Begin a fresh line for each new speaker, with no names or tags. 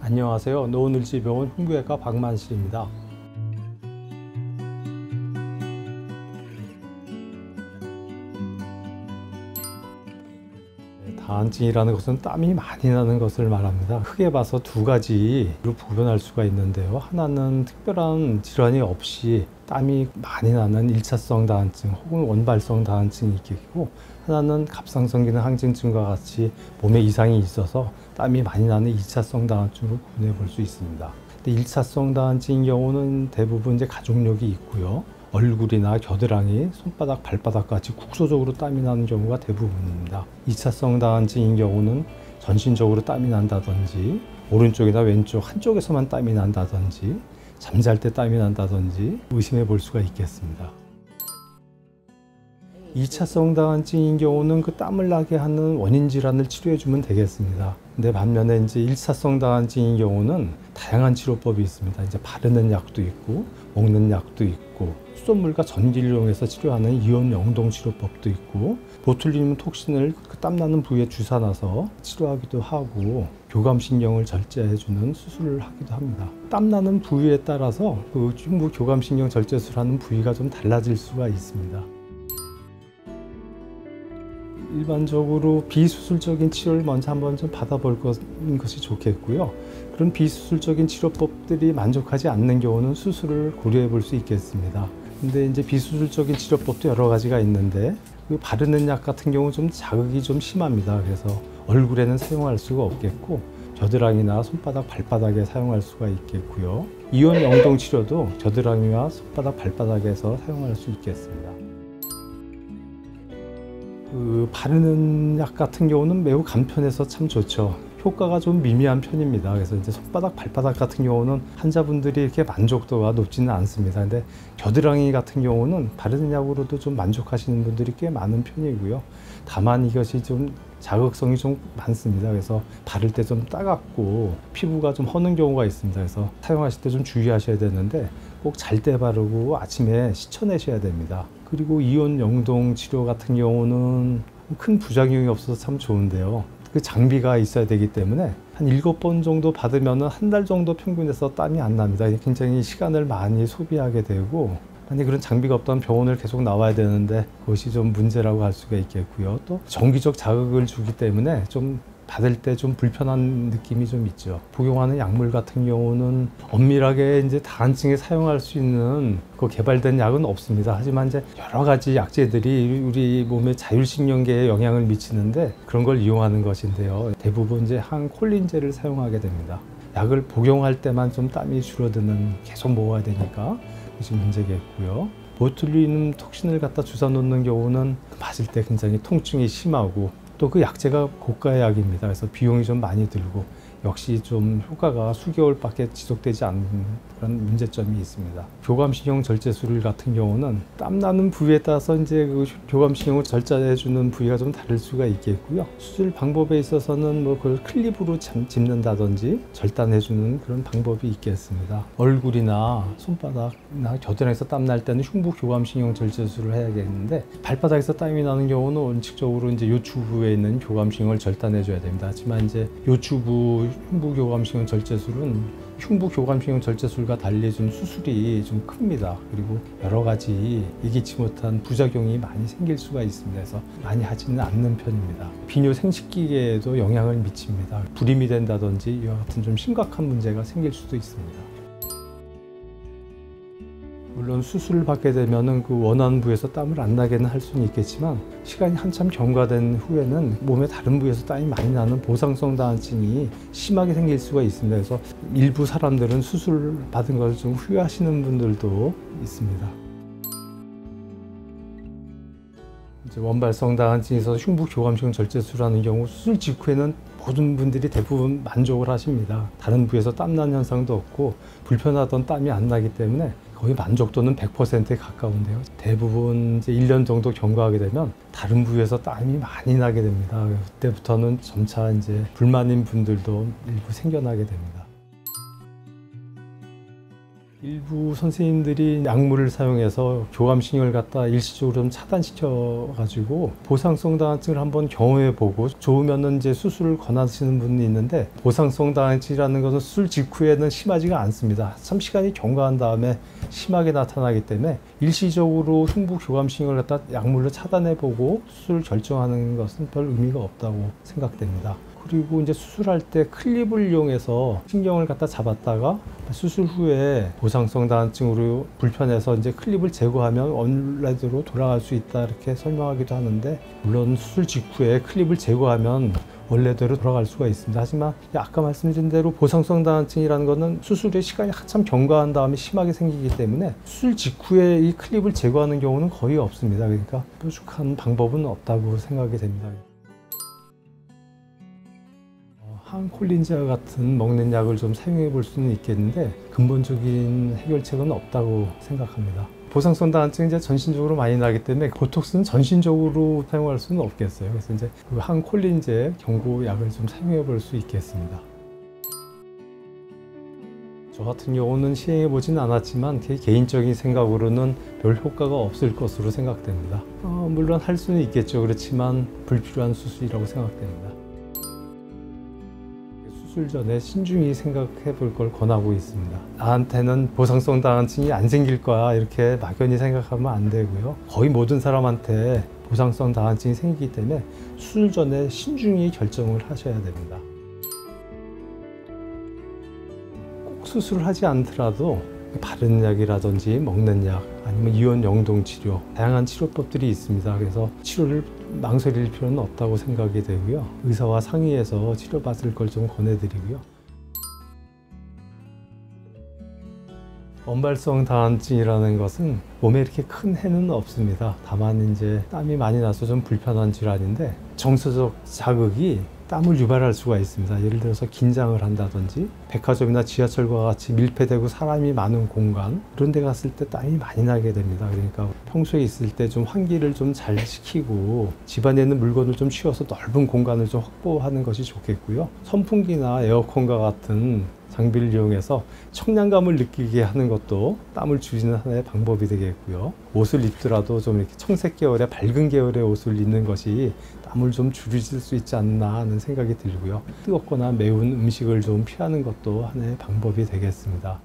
안녕하세요. 노원을지병원 흉부외과 박만실입니다. 다한증이라는 것은 땀이 많이 나는 것을 말합니다. 크게 봐서 두 가지로 구분할 수가 있는데요. 하나는 특별한 질환이 없이 땀이 많이 나는 1차성 다한증 혹은 원발성 다한증이 있겠고, 하나는 갑상선 기능 항진증과 같이 몸에 이상이 있어서 땀이 많이 나는 2차성 다한증으로 구분해 볼 수 있습니다. 근데 1차성 다한증인 경우는 대부분 이제 가족력이 있고요. 얼굴이나 겨드랑이, 손바닥, 발바닥 같이 국소적으로 땀이 나는 경우가 대부분입니다. 2차성 다한증인 경우는 전신적으로 땀이 난다든지, 오른쪽이나 왼쪽 한쪽에서만 땀이 난다든지, 잠잘 때 땀이 난다든지 의심해 볼 수가 있겠습니다. 2차성 다한증인 경우는 그 땀을 나게 하는 원인 질환을 치료해 주면 되겠습니다. 근데 반면에 이제 1차성 다한증인 경우는 다양한 치료법이 있습니다. 이제 바르는 약도 있고, 먹는 약도 있고, 수돗물과 전기를 이용해서 치료하는 이온 영동 치료법도 있고, 보툴리늄 톡신을 그 땀나는 부위에 주사놔서 치료하기도 하고, 교감신경을 절제해주는 수술을 하기도 합니다. 땀나는 부위에 따라서 그 흉부 교감신경 절제술을 하는 부위가 좀 달라질 수가 있습니다. 일반적으로 비수술적인 치료를 먼저 한번 좀 받아볼 것이 좋겠고요. 그런 비수술적인 치료법들이 만족하지 않는 경우는 수술을 고려해 볼 수 있겠습니다. 근데 이제 비수술적인 치료법도 여러 가지가 있는데, 그 바르는 약 같은 경우 좀 자극이 좀 심합니다. 그래서 얼굴에는 사용할 수가 없겠고, 겨드랑이나 손바닥, 발바닥에 사용할 수가 있겠고요. 이온 영동 치료도 겨드랑이와 손바닥, 발바닥에서 사용할 수 있겠습니다. 그 바르는 약 같은 경우는 매우 간편해서 참 좋죠. 효과가 좀 미미한 편입니다. 그래서 이제 손바닥, 발바닥 같은 경우는 환자분들이 이렇게 만족도가 높지는 않습니다. 근데 겨드랑이 같은 경우는 바르는 약으로도 좀 만족하시는 분들이 꽤 많은 편이고요. 다만 이것이 좀 자극성이 좀 많습니다. 그래서 바를 때 좀 따갑고 피부가 좀 허는 경우가 있습니다. 그래서 사용하실 때 좀 주의하셔야 되는데, 꼭 잘 때 바르고 아침에 씻어내셔야 됩니다. 그리고 이온 영동 치료 같은 경우는 큰 부작용이 없어서 참 좋은데요. 그 장비가 있어야 되기 때문에 한 7번 정도 받으면 한 달 정도 평균에서 땀이 안 납니다. 굉장히 시간을 많이 소비하게 되고, 만약 그런 장비가 없다면 병원을 계속 나와야 되는데 그것이 좀 문제라고 할 수가 있겠고요. 또 정기적 자극을 주기 때문에 좀 받을 때 좀 불편한 느낌이 좀 있죠. 복용하는 약물 같은 경우는 엄밀하게 이제 다한증에 사용할 수 있는 그 개발된 약은 없습니다. 하지만 이제 여러 가지 약제들이 우리 몸의 자율신경계에 영향을 미치는데 그런 걸 이용하는 것인데요. 대부분 이제 항콜린제를 사용하게 됩니다. 약을 복용할 때만 좀 땀이 줄어드는, 계속 먹어야 되니까 그것이 문제겠고요. 보툴리눔 톡신을 갖다 주사 놓는 경우는 맞을 때 굉장히 통증이 심하고, 또 그 약제가 고가의 약입니다. 그래서 비용이 좀 많이 들고, 역시 좀 효과가 수개월밖에 지속되지 않는 그런 문제점이 있습니다. 교감신경 절제술 같은 경우는 땀나는 부위에 따라서 이제 그 교감신경을 절제해주는 부위가 좀 다를 수가 있겠고요. 수술 방법에 있어서는 뭐 그걸 클립으로 짚는다든지 절단해주는 그런 방법이 있겠습니다. 얼굴이나 손바닥이나 겨드랑이에서 땀 날 때는 흉부 교감신경 절제술을 해야겠는데, 발바닥에서 땀이 나는 경우는 원칙적으로 이제 요추부에 있는 교감신경을 절단해줘야 됩니다. 하지만 이제 요추부 흉부 교감신경 절제술은 흉부 교감신경 절제술과 달리 좀 수술이 좀 큽니다. 그리고 여러 가지 예기치 못한 부작용이 많이 생길 수가 있습니다. 그래서 많이 하지는 않는 편입니다. 비뇨 생식기계에도 영향을 미칩니다. 불임이 된다든지 이와 같은 좀 심각한 문제가 생길 수도 있습니다. 물론 수술을 받게 되면은 그 원하는 부위에서 땀을 안 나게는 할 수는 있겠지만, 시간이 한참 경과된 후에는 몸의 다른 부위에서 땀이 많이 나는 보상성 다한증이 심하게 생길 수가 있습니다. 그래서 일부 사람들은 수술 받은 것을 좀 후회하시는 분들도 있습니다. 이제 원발성 다한증에서 흉부 교감신경 절제술하는 경우 수술 직후에는 모든 분들이 대부분 만족을 하십니다. 다른 부위에서 땀나는 현상도 없고 불편하던 땀이 안 나기 때문에 거의 만족도는 100%에 가까운데요. 대부분 이제 1년 정도 경과하게 되면 다른 부위에서 땀이 많이 나게 됩니다. 그때부터는 점차 이제 불만인 분들도 일부 생겨나게 됩니다. 일부 선생님들이 약물을 사용해서 교감신경을 갖다 일시적으로 좀 차단시켜 가지고 보상성 다한증을 한번 경험해 보고 좋으면은 이제 수술을 권하시는 분이 있는데, 보상성 다한증이라는 것은 수술 직후에는 심하지가 않습니다. 참 시간이 경과한 다음에 심하게 나타나기 때문에 일시적으로 흉부 교감신경을 갖다 약물로 차단해 보고 수술을 결정하는 것은 별 의미가 없다고 생각됩니다. 그리고 이제 수술할 때 클립을 이용해서 신경을 갖다 잡았다가 수술 후에 보상성 다한증으로 불편해서 이제 클립을 제거하면 원래대로 돌아갈 수 있다, 이렇게 설명하기도 하는데, 물론 수술 직후에 클립을 제거하면 원래대로 돌아갈 수가 있습니다. 하지만 아까 말씀드린 대로 보상성 다한증이라는 것은 수술의 시간이 한참 경과한 다음에 심하게 생기기 때문에 수술 직후에 이 클립을 제거하는 경우는 거의 없습니다. 그러니까 뾰족한 방법은 없다고 생각이 됩니다. 항콜린제와 같은 먹는 약을 좀 사용해 볼 수는 있겠는데 근본적인 해결책은 없다고 생각합니다. 보상성 다한증이 이제 전신적으로 많이 나기 때문에 보톡스는 전신적으로 사용할 수는 없겠어요. 그래서 이제 그 항콜린제 경구약을 좀 사용해 볼 수 있겠습니다. 저 같은 경우는 시행해 보진 않았지만 제 개인적인 생각으로는 별 효과가 없을 것으로 생각됩니다. 물론 할 수는 있겠죠. 그렇지만 불필요한 수술이라고 생각됩니다. 수술 전에 신중히 생각해 볼 걸 권하고 있습니다. 나한테는 보상성 다한증이 안 생길 거야, 이렇게 막연히 생각하면 안 되고요. 거의 모든 사람한테 보상성 다한증이 생기기 때문에 수술 전에 신중히 결정을 하셔야 됩니다. 꼭 수술을 하지 않더라도 바르는 약이라든지 먹는 약, 아니면 이온 영동 치료, 다양한 치료법들이 있습니다. 그래서 치료를 망설일 필요는 없다고 생각이 되고요. 의사와 상의해서 치료받을 걸 좀 권해드리고요. 원발성 다한증이라는 것은 몸에 이렇게 큰 해는 없습니다. 다만 이제 땀이 많이 나서 좀 불편한 질환인데, 정서적 자극이 땀을 유발할 수가 있습니다. 예를 들어서 긴장을 한다든지 백화점이나 지하철과 같이 밀폐되고 사람이 많은 공간, 그런 데 갔을 때 땀이 많이 나게 됩니다. 그러니까 평소에 있을 때 좀 환기를 좀 잘 시키고 집안에 있는 물건을 좀 치워서 넓은 공간을 좀 확보하는 것이 좋겠고요. 선풍기나 에어컨과 같은 장비를 이용해서 청량감을 느끼게 하는 것도 땀을 줄이는 하나의 방법이 되겠고요. 옷을 입더라도 좀 이렇게 청색 계열의 밝은 계열의 옷을 입는 것이 땀을 좀 줄일 수 있지 않나 하는 생각이 들고요. 뜨겁거나 매운 음식을 좀 피하는 것도 하나의 방법이 되겠습니다.